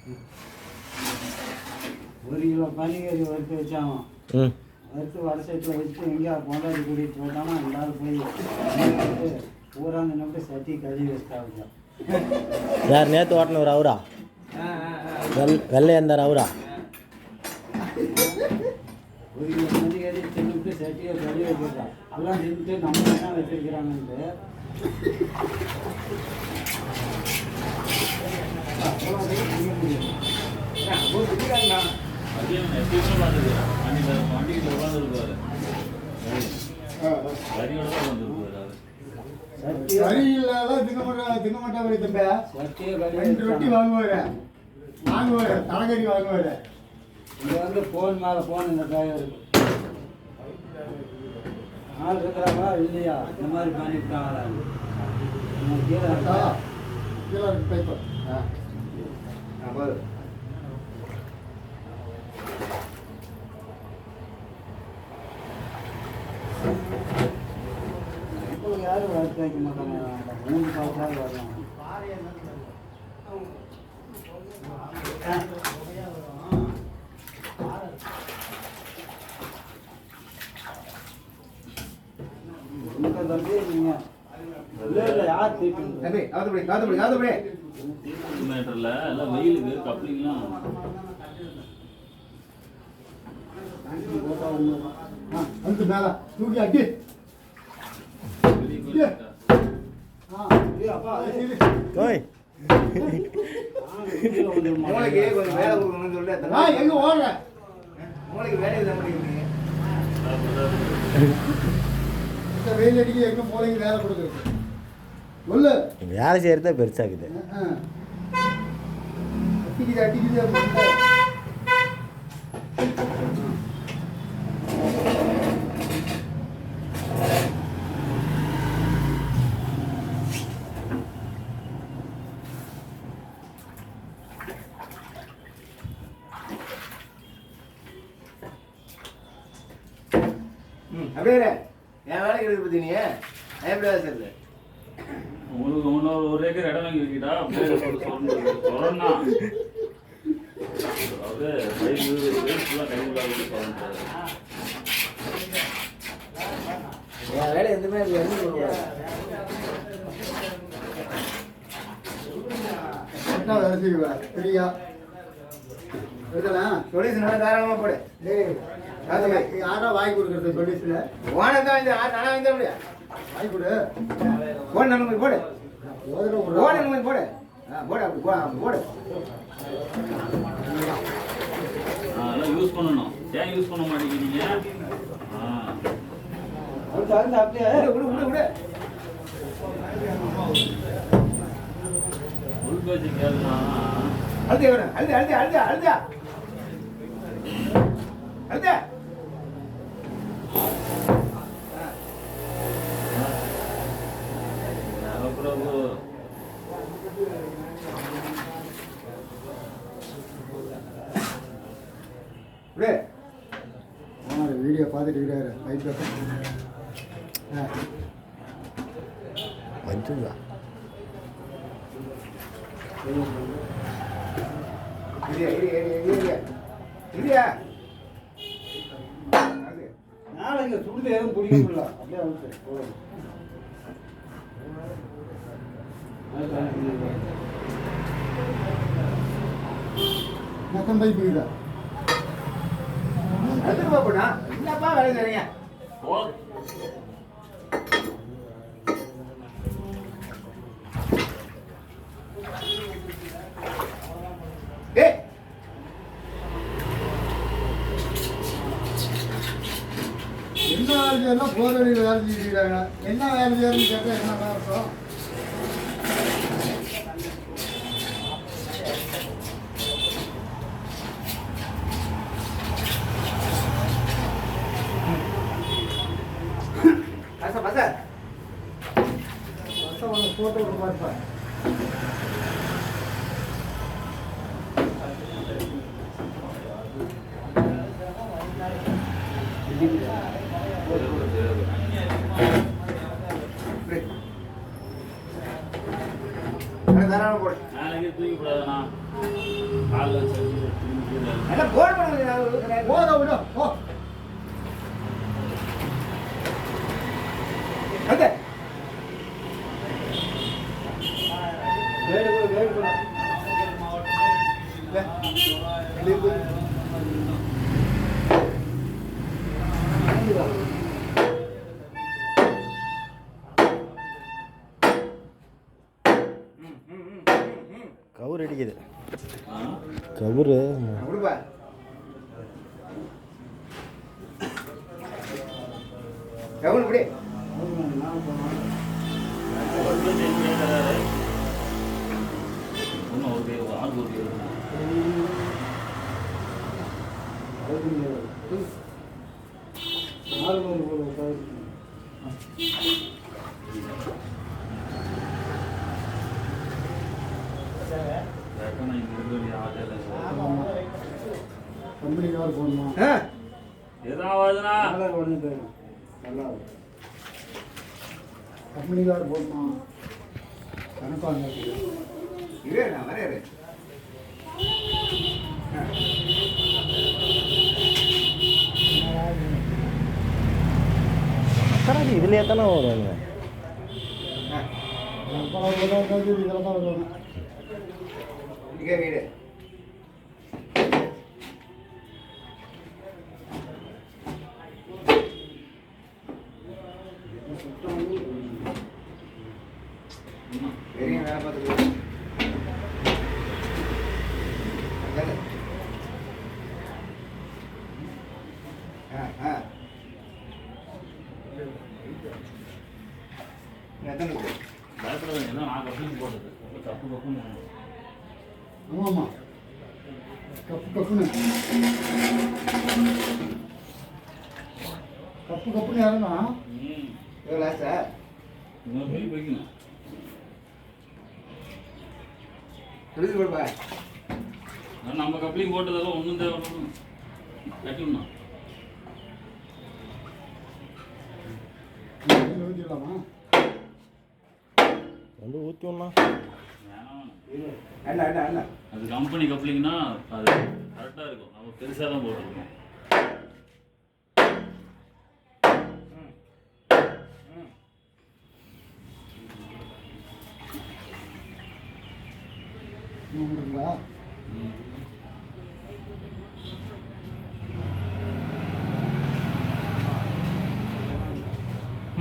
1 kilo பனிக்கறி வறுத்து வச்சாங்க. வறுத்து வடை சட்டியில் வச்சு எங்கேயா கொண்டாடி கூட்டிகிட்டு போட்டாலும் எல்லாரும் போய் பூரா நின்று சட்டி கழுவி வச்சுட்டாங்க. யார் நேற்று ஓட்டினவர் அவரா? வெள்ளையா இருந்தார் அவரா? 1 கிலோ பனிக்கறி தின்னுட்டு சட்டியை கழுவி வச்சுட்டான். எல்லாம் தின்னுட்டு நம்ம என்ன வச்சிருக்கிறாங்கன்ட்டு ரொட்டி வாங்குவாரு, தலைக்கறி வாங்குவாரு. இங்கே வந்து ஃபோன் மேலே ஃபோன் இந்த டிரைவர் ஆள் இருக்கிறாங்களா இல்லையா, இந்த மாதிரி பண்ணிவிட்டாங்களா கீழே பேப்பர் யாரும் வளர்த்து வைக்க மாட்டாங்க. 3 பாவத்தால் வரலாம். உங்கள் தம்பி நீங்கள் இல்லை யார் திருப்பி மீட்டர்ல எல்லாம் வெயிலுக்கு கப்ளிங்லாம் வந்து மேல தூக்கி அடி. ஓய் மூளைக்கு கொஞ்சம் வேலை கொடுக்கணும்னு சொல்லிட்டு எங்க ஓடுற மூளைக்கு வேலை இல்லாம பண்ணிருக்கீங்க. இந்த வெயில் அடிக்க எங்க மூளைக்கு வேலை கொடுக்குறது சொல்லு. வேலை செய்யறதே பெருசாக்குது. அடிக்குது அப்படியே என் வேலைக்கு எடுத்து பத்தி நீ எப்படி சார் உங்களுக்கு ஒரு ஏக்கர் இடம் வாங்கி வைக்கிட்டா சொல்லணும்னா அதாவது ஃபுல்லாக கைவிடாது சொல்லணும். என் வேலை எந்த மாதிரி என்ன வேலை செய்வேன் சரியா சொல்யூஷன் தாராளமா போடு. யாரா வாங்கி கொடுக்குறது சொல்யூஷன் ஓனதான் நானா வந்து அப்படியா வாங்கி கொடு. போன் நம்பர் போடு, போதும் போன் நம்பர் போடு. போடு அப்படி போடு. அதெல்லாம் யூஸ் பண்ணணும். ஏன் யூஸ் பண்ண மாட்டேங்கிறீங்க? அப்படியே விடு விடு விடு. உள்பேச்சு கேளுனா அழுதே வேணும். அழுதே அழுதே அழுதே அழுதே அழுதே. பிரபு விடு. வீடியோ பார்த்துட்டு இருக்கிறாரு லைட் வந்துதா இரியா இரியா இரியா இரியா. நாளைக்கு சுடுது எதுவும் பிடிக்க முடியல. அப்படியே அவுத்து மொத்தம் பைப் இருக்குதா அடுத்து பாப்பா என்னப்பா வேலை செய்றீங்க? ஏய் என்ன வேலை செய்யணும் போர் வழியில் வேலை செஞ்சுக்கிறாங்க. என்ன வேலை செய்யணும்னு கேட்டால் என்ன அர்த்தம்? போட்டோ பார்ப்பேன். தாராளமா போடு. கீழே தூக்கி விடாதண்ணா. காலில் வச்சு திரும்பி கீழே. நல்லா போன் பண்ணுங்க. போத விட போ. அங்க வேடு கூட வேடு கூட கவுர் அடிக்குது. ஆ? கவுரு கொடுப்பா. கவுன் இப்படி ஒரு பேர் எங்க கேட்கறாரு? இன்னும் ஒரு பேர் ஆள் ஒரு பேர். கேட்கணும் இங்க இருந்து ஆள் இல்லை. கம்பெனிக்கார் போடணுமா? ஆ எதாவதுண்ணா ஒன்று போயிடும் நல்லா கம்பெனிக்கார் போடணுமா? கணக்காக இரு நான் வரேன். கரெக்ட் இதுலேயே தானே வருவாங்க. இதெல்லாம் தான் வருவாங்க. இங்கே வீடு பெரிய வேலை பார்த்துட்டு எத்தனை பயப்படாது. ஏன்னா நான் கப்பலுக்கு போட்டது ரொம்ப தப்பு தப்புன்னு ஆமாம்மா கப்பு கப்புன்னு கப்பு கப்புன்னு இறங்கா. எவ்வளோ சார் இன்னொரு போய் போய்க்கணும். எழுதி கொடுப்பா. நம்ம கப்பலையும் போட்டதெல்லாம் ஒன்றும் தேவை கட்டிடணும். ஊற்றிடலாமா? வந்து ஊற்றிடணும். அண்ணா அண்ணா அண்ணா அது கம்பெனி கப்ளிங்னா அது கரெக்டாக இருக்கும். நம்ம பெருசாக தான் போட்டிருக்கோம். உங்களுங்களா?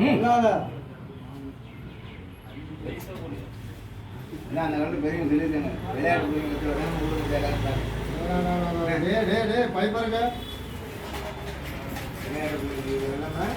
இல்லாத அண்ணா அந்த காலத்தில் பெரியவங்க சொல்லியிருக்காங்க விளையாட்டு பிள்ளைங்க கற்றுவாங்க ஊருக்கு விளையாட்டு டே பைப்பாருங்க. பிள்ளைங்க